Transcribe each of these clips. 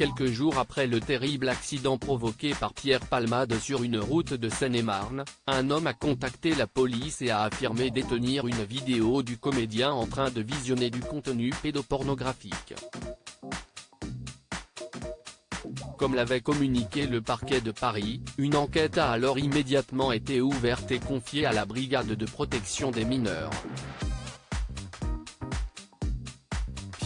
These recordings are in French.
Quelques jours après le terrible accident provoqué par Pierre Palmade sur une route de Seine-et-Marne, un homme a contacté la police et a affirmé détenir une vidéo du comédien en train de visionner du contenu pédopornographique. Comme l'avait communiqué le parquet de Paris, une enquête a alors immédiatement été ouverte et confiée à la brigade de protection des mineurs.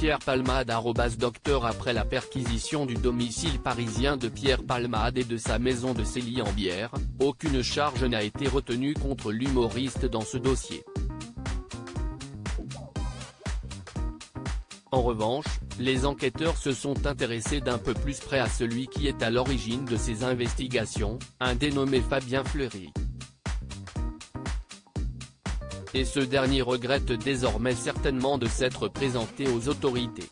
Pierre Palmade @docteur Après la perquisition du domicile parisien de Pierre Palmade et de sa maison de Célie-en-Bière, aucune charge n'a été retenue contre l'humoriste dans ce dossier. En revanche, les enquêteurs se sont intéressés d'un peu plus près à celui qui est à l'origine de ces investigations, un dénommé Fabien Fleury. Et ce dernier regrette désormais certainement de s'être présenté aux autorités.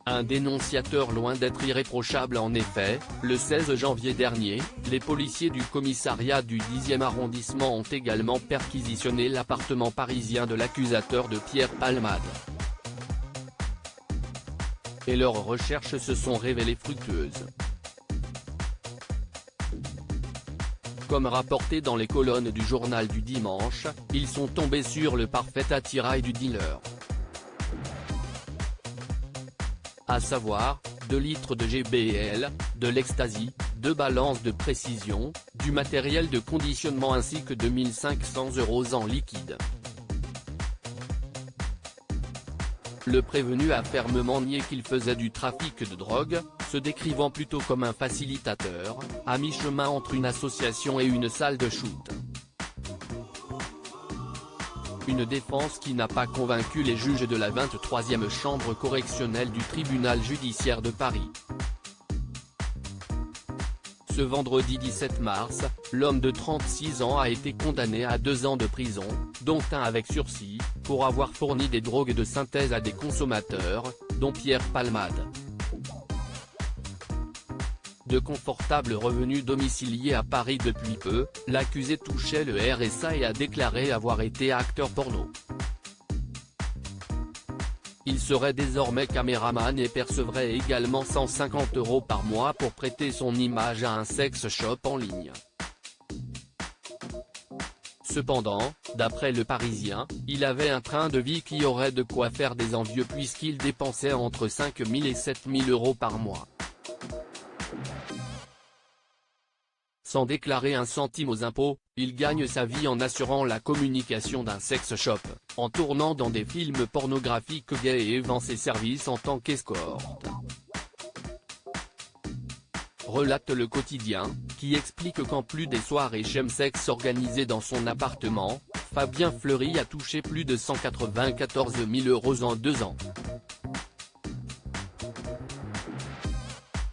Un dénonciateur loin d'être irréprochable en effet, le 16 janvier dernier, les policiers du commissariat du 10e arrondissement ont également perquisitionné l'appartement parisien de l'accusateur de Pierre Palmade. Et leurs recherches se sont révélées fructueuses. Comme rapporté dans les colonnes du journal du dimanche, ils sont tombés sur le parfait attirail du dealer. À savoir, 2 litres de GBL, de l'ecstasy, 2 balances de précision, du matériel de conditionnement ainsi que 2 500 € en liquide. Le prévenu a fermement nié qu'il faisait du trafic de drogue, se décrivant plutôt comme un facilitateur, à mi-chemin entre une association et une salle de shoot. Une défense qui n'a pas convaincu les juges de la 23e chambre correctionnelle du tribunal judiciaire de Paris. Ce vendredi 17 mars, l'homme de 36 ans a été condamné à 2 ans de prison, dont 1 avec sursis, pour avoir fourni des drogues de synthèse à des consommateurs, dont Pierre Palmade. De confortables revenus domiciliés à Paris depuis peu, l'accusé touchait le RSA et a déclaré avoir été acteur porno. Il serait désormais caméraman et percevrait également 150 € par mois pour prêter son image à un sex shop en ligne. Cependant, d'après Le Parisien, il avait un train de vie qui aurait de quoi faire des envieux puisqu'il dépensait entre 5 000 et 7 000 € par mois. Sans déclarer un centime aux impôts, il gagne sa vie en assurant la communication d'un sex shop, en tournant dans des films pornographiques gays et vend ses services en tant qu'escorte. Relate Le Quotidien, qui explique qu'en plus des soirées chemsex organisées dans son appartement, Fabien Fleury a touché plus de 194 000 € en 2 ans.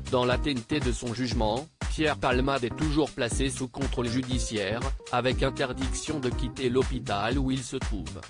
Dans la TNT de son jugement, Pierre Palmade est toujours placé sous contrôle judiciaire, avec interdiction de quitter l'hôpital où il se trouve.